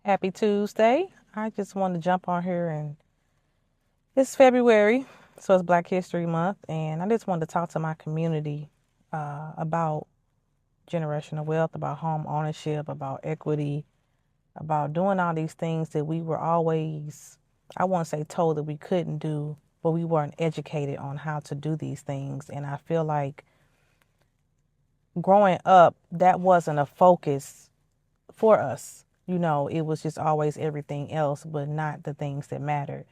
Happy Tuesday. I just wanted to jump on here and it's February, so it's Black History Month, and I just wanted to talk to my community about generational wealth, about home ownership, about equity, about doing all these things that we were always, I won't say told that we couldn't do, but we weren't educated on how to do these things. And I feel like growing up, that wasn't a focus for us. It was just always everything else, but not the things that mattered.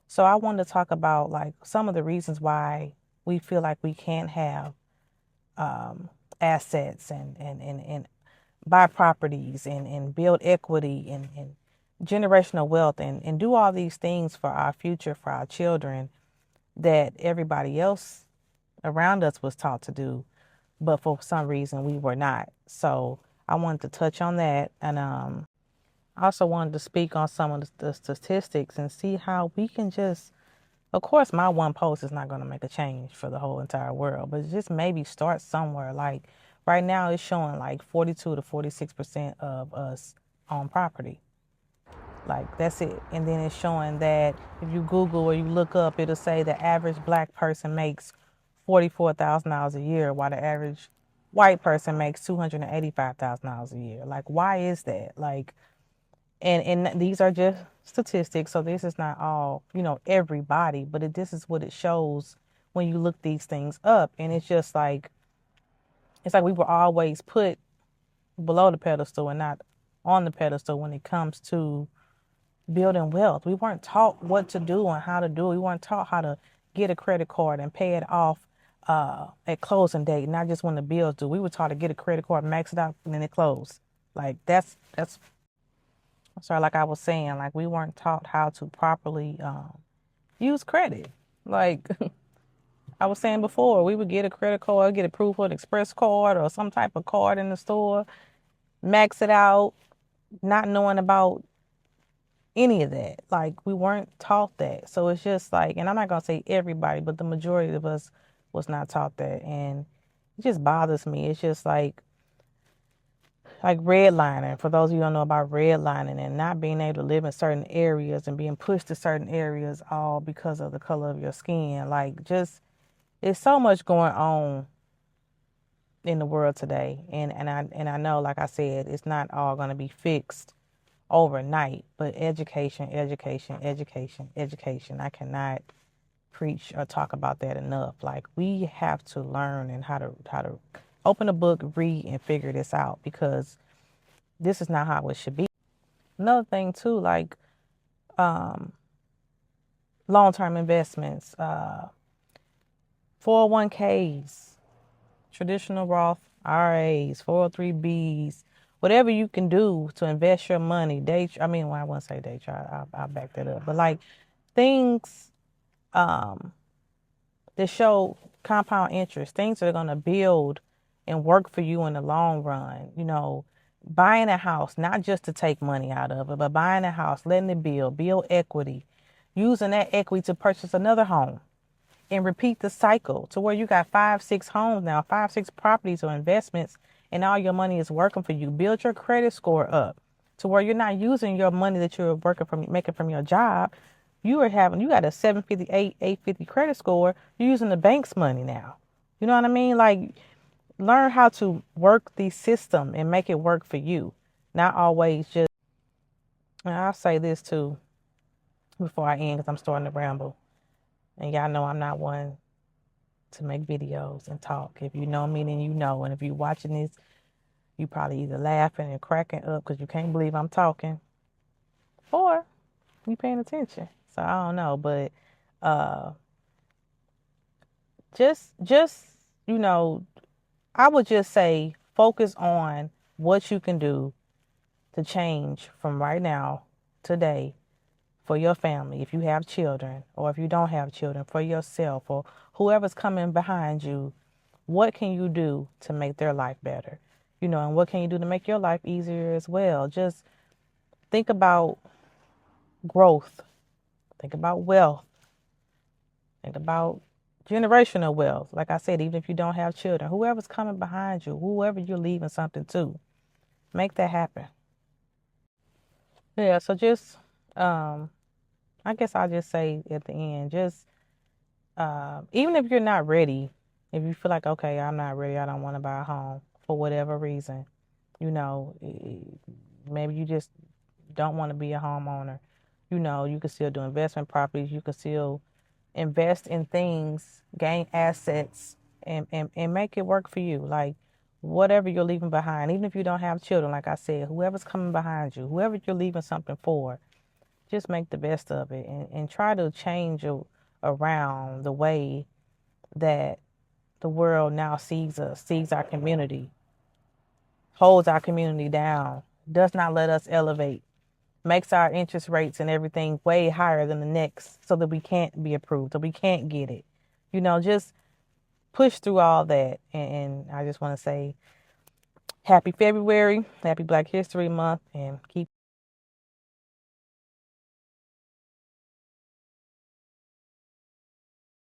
So I wanted to talk about like some of the reasons why we feel like we can't have um, assets and buy properties and build equity and generational wealth and do all these things for our future, for our children that everybody else around us was taught to do, but for some reason we were not. So I wanted to touch on that, and I also wanted to speak on some of the statistics and see how we can just, of course, my one post is not going to make a change for the whole entire world, but just maybe start somewhere. Like right now, it's showing like 42 to 46% of us own property. Like that's it. And then it's showing that if you Google or you look up, it'll say the average black person makes $44,000 a year, while the average white person makes $285,000 a year. Like, why is that? Like, and these are just statistics, so this is not all, everybody, but this is what it shows when you look these things up. And it's like we were always put below the pedestal and not on the pedestal when it comes to building wealth. We weren't taught what to do and how to do it. We weren't taught how to get a credit card and pay it off at closing date, not just when the bills due. We were taught to get a credit card, max it out, and then it closed. Like that's sorry, like I was saying, like we weren't taught how to properly use credit. Like I was saying before, we would get a credit card, get approved for an express card or some type of card in the store, max it out, not knowing about any of that. Like we weren't taught that. So it's just like, and I'm not gonna say everybody, but the majority of us was not taught that. And it just bothers me. It's just like redlining. For those of you who don't know about redlining and not being able to live in certain areas and being pushed to certain areas all because of the color of your skin. Like just it's so much going on in the world today. And I know, like I said, it's not all gonna be fixed overnight, but education, education, education, education. I cannot preach or talk about that enough. Like we have to learn and how to open a book, read, and figure this out, because this is not how it should be. Another thing too, like um, long-term investments, 401ks, traditional Roth IRAs, 403bs, whatever you can do to invest your money. Well, I wouldn't say day trade. I'll back that up. But like things um, that show compound interest, things that are going to build and work for you in the long run. Buying a house, not just to take money out of it, but buying a house, letting it build equity, using that equity to purchase another home and repeat the cycle to where you got 5, 6 homes now, 5, 6 properties or investments, and all your money is working for you. Build your credit score up to where you're not using your money that you're making from your job. You got a 758, 850 credit score. You're using the bank's money now. You know what I mean? Like, learn how to work the system and make it work for you. Not always just, and I'll say this too before I end because I'm starting to ramble. And y'all know I'm not one to make videos and talk. If you know me, then you know. And if you're watching this, you probably either laughing and cracking up because you can't believe I'm talking, or you paying attention. So I don't know, but uh, just I would just say focus on what you can do to change from right now, today, for your family, if you have children, or if you don't have children, for yourself, or whoever's coming behind you. What can you do to make their life better? And what can you do to make your life easier as well? Just think about growth, think about wealth, think about generational wealth. Like I said, even if you don't have children, whoever's coming behind you, whoever you're leaving something to, make that happen. Yeah, so just um I guess I'll just say at the end, just even if you're not ready, if you feel like, okay, I'm not ready, I don't want to buy a home for whatever reason, maybe you just don't want to be a homeowner. You can still do investment properties. You can still invest in things, gain assets, and make it work for you. Like whatever you're leaving behind, even if you don't have children, like I said, whoever's coming behind you, whoever you're leaving something for, just make the best of it and try to change around the way that the world now sees us, sees our community, holds our community down, does not let us elevate, makes our interest rates and everything way higher than the next so that we can't be approved, so we can't get it. Just push through all that. And I just want to say happy February, happy Black History Month, and keep